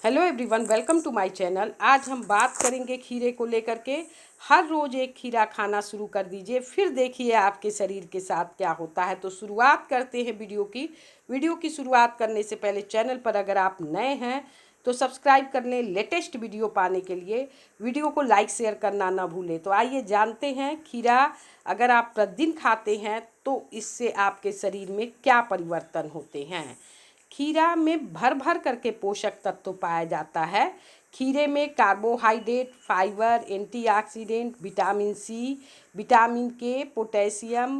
Hello everyone, welcome to my channel. आज हम बात करेंगे खीरे को लेकर के। हर रोज़ एक खीरा खाना शुरू कर दीजिए, फिर देखिए आपके शरीर के साथ क्या होता है। तो शुरुआत करते हैं वीडियो की शुरुआत करने से पहले चैनल पर अगर आप नए हैं तो सब्सक्राइब कर लें लेटेस्ट वीडियो पाने के लिए। वीडियो को लाइक शेयर करना ना भूलें। तो आइए जानते हैं खीरा अगर आप प्रतिदिन खाते हैं तो इससे आपके शरीर में क्या परिवर्तन होते हैं। खीरा में भर भर करके पोषक तत्व पाया जाता है। खीरे में carbohydrate, fibre, antioxidant, vitamin C, vitamin K, potassium,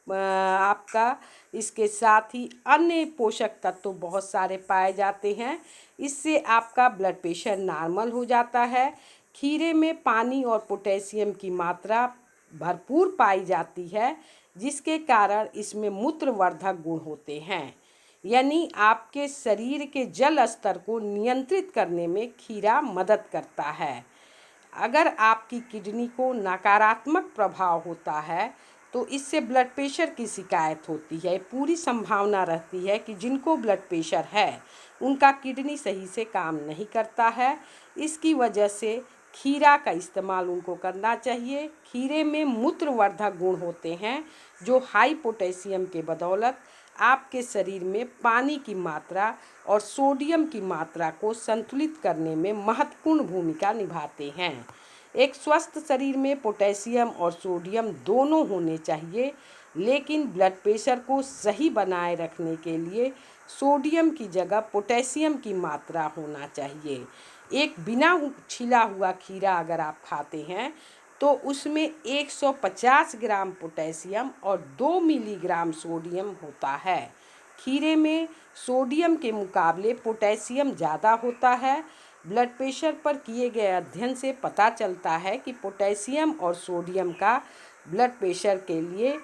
आपका इसके साथ ही अन्य पोषक तत्व बहुत सारे पाए जाते हैं। इससे आपका ब्लड प्रेशर नॉर्मल हो जाता है। खीरे में पानी और पोटेशियम की मात्रा भरपूर पाई जाती है, जिसके कारण इसमें मूत्रवर्धक गुण होते हैं। यानी आपके शरीर के जल स्तर को नियंत्रित करने में खीरा मदद करता है। अगर आपकी किडनी को नकारात्मक प्रभाव होता है तो इससे ब्लड प्रेशर की शिकायत होती है। पूरी संभावना रहती है कि जिनको ब्लड प्रेशर है उनका किडनी सही से काम नहीं करता है। इसकी वजह से खीरा का इस्तेमाल उनको करना चाहिए। खीरे में मूत्रवर्धक गुण होते हैं जो हाई पोटेशियम के बदौलत आपके शरीर में पानी की मात्रा और सोडियम की मात्रा को संतुलित करने में महत्वपूर्ण भूमिका निभाते हैं। एक स्वस्थ शरीर में पोटेशियम और सोडियम दोनों होने चाहिए, लेकिन ब्लड प्रेशर को सही बनाए रखने के लिए सोडियम की जगह पोटेशियम की मात्रा होना चाहिए। एक बिना छिला हुआ खीरा अगर आप खाते हैं तो उसमें 150 ग्राम पोटेशियम और 2 मिलीग्राम सोडियम होता है। खीरे में सोडियम के मुकाबले पोटेशियम ज़्यादा होता है। ब्लड प्रेशर पर किए गए अध्ययन से पता चलता है कि पोटेशियम और सोडियम का ब्लड प्रेशर के लिए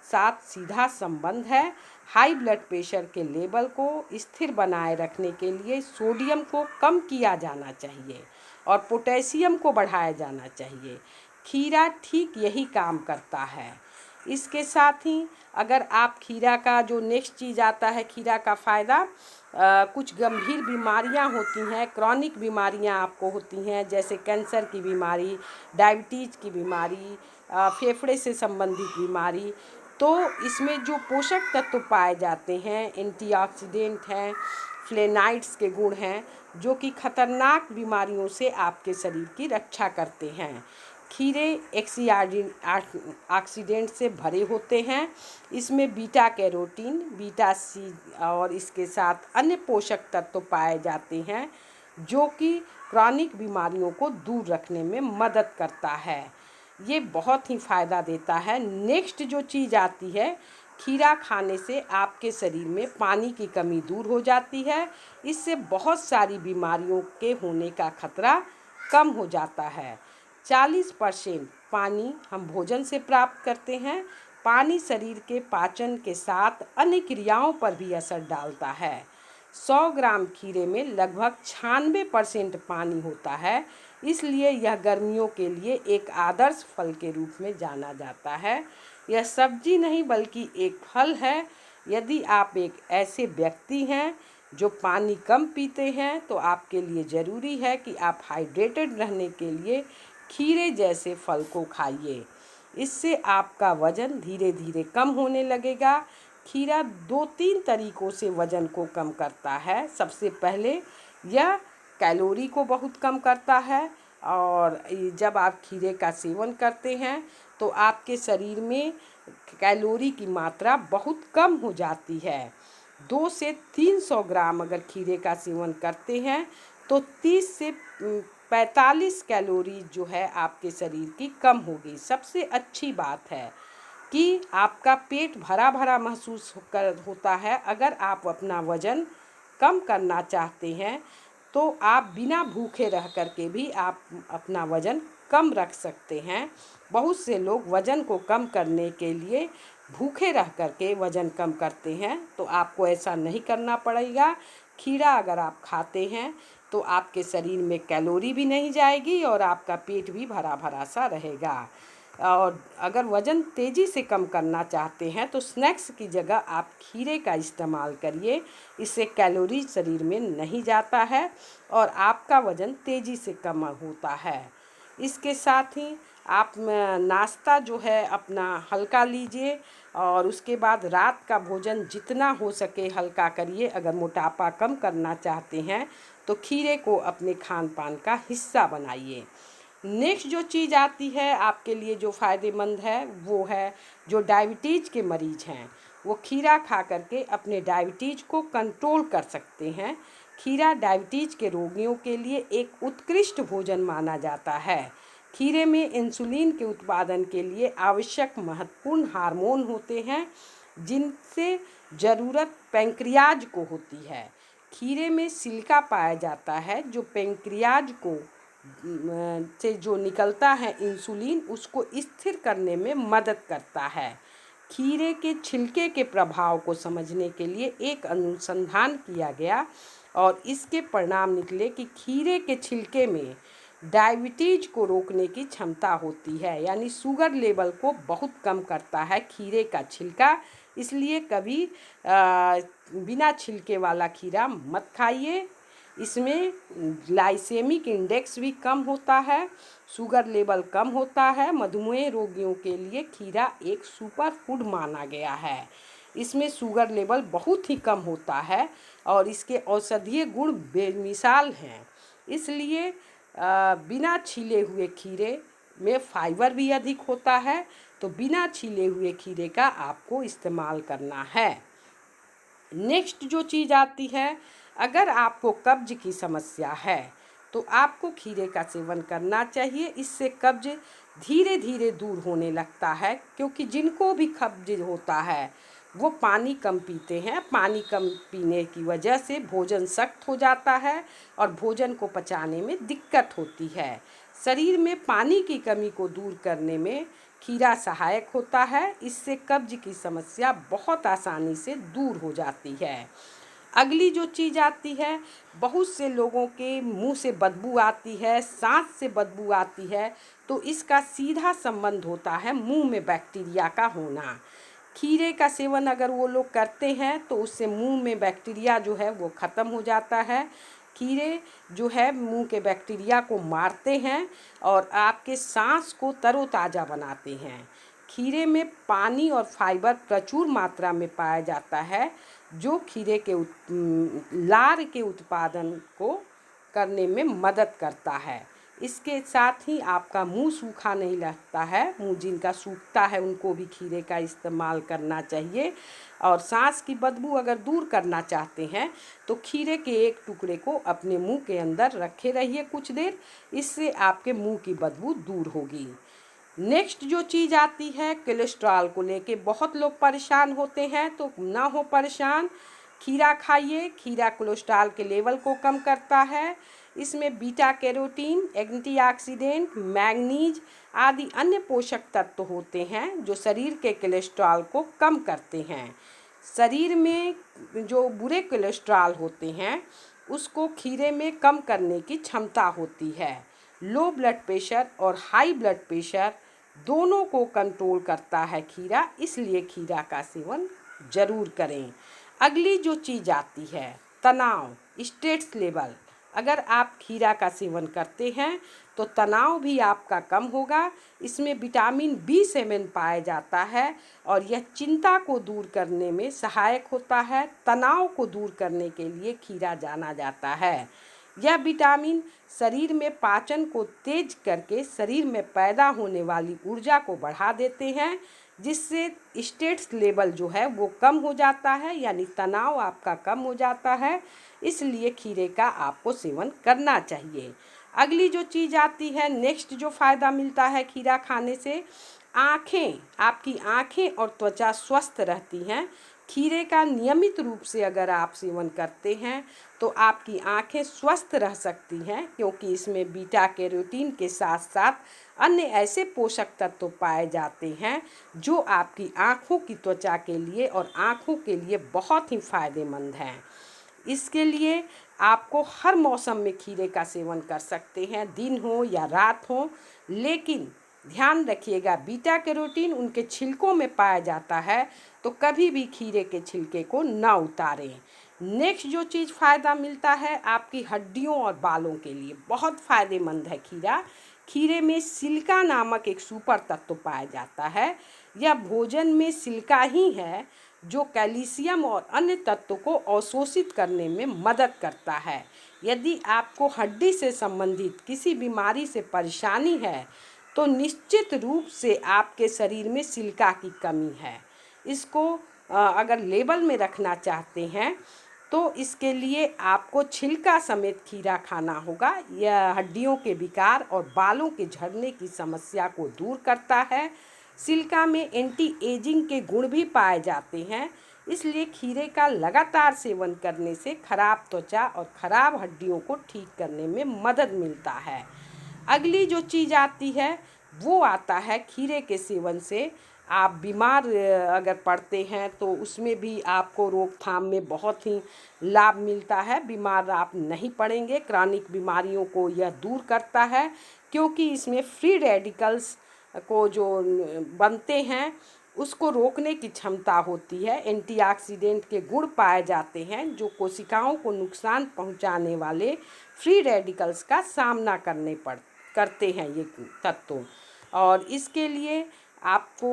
साथ सीधा संबंध है। हाई ब्लड प्रेशर के लेवल को स्थिर बनाए रखने के लिए सोडियम को कम किया जाना चाहिए और पोटेशियम को बढ़ाया जाना चाहिए। खीरा ठीक यही काम करता है। इसके साथ ही अगर आप खीरा का जो नेक्स्ट चीज़ आता है, खीरा का फ़ायदा, कुछ गंभीर बीमारियां होती हैं, क्रॉनिक बीमारियां आपको होती हैं, जैसे कैंसर की बीमारी, डायबिटीज़ की बीमारी, फेफड़े से संबंधित बीमारी। तो इसमें जो पोषक तत्व पाए जाते हैं, एंटीऑक्सीडेंट हैं, फ्लेनाइड्स के गुण हैं, जो कि खतरनाक बीमारियों से आपके शरीर की रक्षा करते हैं। खीरे ऑक्सीडेंट से भरे होते हैं। इसमें बीटा कैरोटीन, बीटा सी और इसके साथ अन्य पोषक तत्व पाए जाते हैं, जो कि क्रॉनिक बीमारियों को दूर रखने में मदद करता है। ये बहुत ही फ़ायदा देता है। नेक्स्ट जो चीज़ आती है, खीरा खाने से आपके शरीर में पानी की कमी दूर हो जाती है। इससे बहुत सारी बीमारियों के होने का खतरा कम हो जाता है। 40% पानी हम भोजन से प्राप्त करते हैं। पानी शरीर के पाचन के साथ अन्य क्रियाओं पर भी असर डालता है। 100 ग्राम खीरे में लगभग 96% पानी होता है, इसलिए यह गर्मियों के लिए एक आदर्श फल के रूप में जाना जाता है। यह सब्जी नहीं बल्कि एक फल है। यदि आप एक ऐसे व्यक्ति हैं जो पानी कम पीते हैं तो आपके लिए ज़रूरी है कि आप हाइड्रेटेड रहने के लिए खीरे जैसे फल को खाइए। इससे आपका वज़न धीरे धीरे कम होने लगेगा। खीरा 2-3 तरीक़ों से वज़न को कम करता है। सबसे पहले यह कैलोरी को बहुत कम करता है, और जब आप खीरे का सेवन करते हैं तो आपके शरीर में कैलोरी की मात्रा बहुत कम हो जाती है। 2 से 300 ग्राम अगर खीरे का सेवन करते हैं तो 30 से 45 कैलोरी जो है आपके शरीर की कम होगी। सबसे अच्छी बात है कि आपका पेट भरा भरा महसूस होता है। अगर आप अपना वज़न कम करना चाहते हैं तो आप बिना भूखे रह कर के भी आप अपना वज़न कम रख सकते हैं। बहुत से लोग वज़न को कम करने के लिए भूखे रह कर के वज़न कम करते हैं, तो आपको ऐसा नहीं करना पड़ेगा। खीरा अगर आप खाते हैं तो आपके शरीर में कैलोरी भी नहीं जाएगी और आपका पेट भी भरा भरा सा रहेगा। और अगर वज़न तेज़ी से कम करना चाहते हैं तो स्नैक्स की जगह आप खीरे का इस्तेमाल करिए। इससे कैलोरी शरीर में नहीं जाता है और आपका वज़न तेज़ी से कम होता है। इसके साथ ही आप नाश्ता जो है अपना हल्का लीजिए और उसके बाद रात का भोजन जितना हो सके हल्का करिए। अगर मोटापा कम करना चाहते हैं तो खीरे को अपने खान पान का हिस्सा बनाइए। नेक्स्ट जो चीज़ आती है आपके लिए जो फ़ायदेमंद है वो है जो डायबिटीज़ के मरीज़ हैं वो खीरा खा करके अपने डायबिटीज़ को कंट्रोल कर सकते हैं। खीरा डायबिटीज़ के रोगियों के लिए एक उत्कृष्ट भोजन माना जाता है। खीरे में इंसुलिन के उत्पादन के लिए आवश्यक महत्वपूर्ण हार्मोन होते हैं जिनसे ज़रूरत पैंक्रियाज को होती है। खीरे में सिलिका पाया जाता है जो पैंक्रियाज को से जो निकलता है इंसुलिन उसको स्थिर करने में मदद करता है। खीरे के छिलके के प्रभाव को समझने के लिए एक अनुसंधान किया गया और इसके परिणाम निकले कि खीरे के छिलके में डायबिटीज को रोकने की क्षमता होती है, यानी शुगर लेवल को बहुत कम करता है खीरे का छिलका। इसलिए कभी बिना छिलके वाला खीरा मत खाइए। इसमें ग्लाइसेमिक इंडेक्स भी कम होता है, शुगर लेवल कम होता है। मधुमेह रोगियों के लिए खीरा एक सुपर फूड माना गया है। इसमें शुगर लेवल बहुत ही कम होता है और इसके औषधीय गुण बेमिसाल हैं। इसलिए बिना छीले हुए खीरे में फाइबर भी अधिक होता है, तो बिना छीले हुए खीरे का आपको इस्तेमाल करना है। नेक्स्ट जो चीज़ आती है, अगर आपको कब्ज की समस्या है तो आपको खीरे का सेवन करना चाहिए। इससे कब्ज धीरे धीरे दूर होने लगता है, क्योंकि जिनको भी कब्ज होता है वो पानी कम पीते हैं। पानी कम पीने की वजह से भोजन सख्त हो जाता है और भोजन को पचाने में दिक्कत होती है। शरीर में पानी की कमी को दूर करने में खीरा सहायक होता है। इससे कब्ज की समस्या बहुत आसानी से दूर हो जाती है। अगली जो चीज़ आती है, बहुत से लोगों के मुंह से बदबू आती है, सांस से बदबू आती है, तो इसका सीधा संबंध होता है मुंह में बैक्टीरिया का होना। खीरे का सेवन अगर वो लोग करते हैं तो उससे मुंह में बैक्टीरिया जो है वो ख़त्म हो जाता है। खीरे जो है मुंह के बैक्टीरिया को मारते हैं और आपके सांस को तरोताज़ा बनाते हैं। खीरे में पानी और फाइबर प्रचुर मात्रा में पाया जाता है जो खीरे के लार के उत्पादन को करने में मदद करता है। इसके साथ ही आपका मुंह सूखा नहीं लगता है। मुंह जिनका सूखता है उनको भी खीरे का इस्तेमाल करना चाहिए। और सांस की बदबू अगर दूर करना चाहते हैं तो खीरे के एक टुकड़े को अपने मुंह के अंदर रखे रहिए कुछ देर, इससे आपके मुंह की बदबू दूर होगी। नेक्स्ट जो चीज़ आती है, कोलेस्ट्रॉल को लेके बहुत लोग परेशान होते हैं, तो ना हो परेशान, खीरा खाइए। खीरा कोलेस्ट्रॉल के लेवल को कम करता है। इसमें बीटा कैरोटीन, एंटीऑक्सीडेंट, मैग्नीज आदि अन्य पोषक तत्व होते हैं जो शरीर के कोलेस्ट्रॉल को कम करते हैं। शरीर में जो बुरे कोलेस्ट्रॉल होते हैं उसको खीरे में कम करने की क्षमता होती है। लो ब्लड प्रेशर और हाई ब्लड प्रेशर दोनों को कंट्रोल करता है खीरा, इसलिए खीरा का सेवन ज़रूर करें। अगली जो चीज़ आती है तनाव, स्ट्रेस लेवल। अगर आप खीरा का सेवन करते हैं तो तनाव भी आपका कम होगा। इसमें विटामिन B7 पाया जाता है और यह चिंता को दूर करने में सहायक होता है। तनाव को दूर करने के लिए खीरा जाना जाता है। यह विटामिन शरीर में पाचन को तेज करके शरीर में पैदा होने वाली ऊर्जा को बढ़ा देते हैं, जिससे स्ट्रेस लेवल जो है वो कम हो जाता है, यानी तनाव आपका कम हो जाता है। इसलिए खीरे का आपको सेवन करना चाहिए। अगली जो चीज़ आती है, नेक्स्ट जो फ़ायदा मिलता है खीरा खाने से, आपकी आँखें और त्वचा स्वस्थ रहती हैं। खीरे का नियमित रूप से अगर आप सेवन करते हैं तो आपकी आँखें स्वस्थ रह सकती हैं, क्योंकि इसमें बीटा कैरोटीन के साथ साथ अन्य ऐसे पोषक तत्व पाए जाते हैं जो आपकी आँखों की त्वचा के लिए और आँखों के लिए बहुत ही फ़ायदेमंद हैं। इसके लिए आपको हर मौसम में खीरे का सेवन कर सकते हैं, दिन हो या रात हो, लेकिन ध्यान रखिएगा, बीटा कैरोटीन उनके छिलकों में पाया जाता है, तो कभी भी खीरे के छिलके को ना उतारें। नेक्स्ट जो चीज़ फ़ायदा मिलता है आपकी हड्डियों और बालों के लिए बहुत फ़ायदेमंद है खीरा। खीरे में सिलिका नामक एक सुपर तत्व पाया जाता है। यह भोजन में सिलिका ही है जो कैल्शियम और अन्य तत्वों को अवशोषित करने में मदद करता है। यदि आपको हड्डी से संबंधित किसी बीमारी से परेशानी है तो निश्चित रूप से आपके शरीर में सिलिका की कमी है। इसको अगर लेवल में रखना चाहते हैं तो इसके लिए आपको छिलका समेत खीरा खाना होगा। यह हड्डियों के विकार और बालों के झड़ने की समस्या को दूर करता है। सिलिका में एंटी एजिंग के गुण भी पाए जाते हैं, इसलिए खीरे का लगातार सेवन करने से खराब त्वचा और खराब हड्डियों को ठीक करने में मदद मिलता है। अगली जो चीज़ आती है वो आता है खीरे के सेवन से आप बीमार अगर पड़ते हैं तो उसमें भी आपको रोकथाम में बहुत ही लाभ मिलता है। बीमार आप नहीं पड़ेंगे। क्रॉनिक बीमारियों को यह दूर करता है क्योंकि इसमें फ्री रेडिकल्स को जो बनते हैं उसको रोकने की क्षमता होती है। एंटीऑक्सीडेंट के गुण पाए जाते हैं जो कोशिकाओं को नुकसान पहुंचाने वाले फ्री रेडिकल्स का सामना करते हैं ये तत्व। और इसके लिए आपको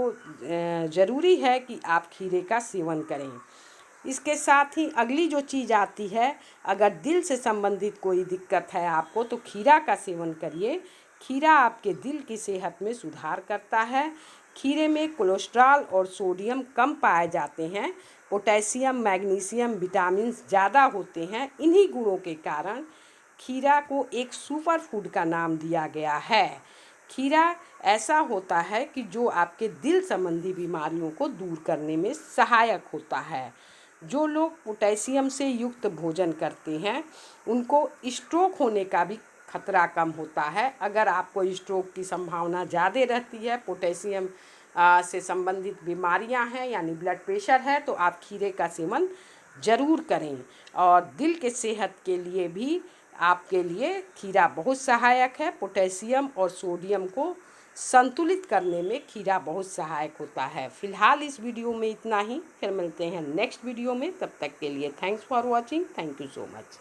ज़रूरी है कि आप खीरे का सेवन करें। इसके साथ ही अगली जो चीज़ आती है, अगर दिल से संबंधित कोई दिक्कत है आपको तो खीरा का सेवन करिए। खीरा आपके दिल की सेहत में सुधार करता है। खीरे में कोलेस्ट्रॉल और सोडियम कम पाए जाते हैं। पोटेशियम, मैग्नीशियम, विटामिन ज़्यादा होते हैं। इन्हीं गुणों के कारण खीरा को एक सुपर फूड का नाम दिया गया है। खीरा ऐसा होता है कि जो आपके दिल संबंधी बीमारियों को दूर करने में सहायक होता है। जो लोग पोटेशियम से युक्त भोजन करते हैं उनको स्ट्रोक होने का भी खतरा कम होता है। अगर आपको स्ट्रोक की संभावना ज़्यादा रहती है, पोटेशियम से संबंधित बीमारियां हैं यानी ब्लड प्रेशर है, तो आप खीरे का सेवन ज़रूर करें। और दिल के सेहत के लिए भी आपके लिए खीरा बहुत सहायक है। पोटेशियम और सोडियम को संतुलित करने में खीरा बहुत सहायक होता है। फिलहाल इस वीडियो में इतना ही, फिर मिलते हैं नेक्स्ट वीडियो में। तब तक के लिए thanks for watching. Thank you so much.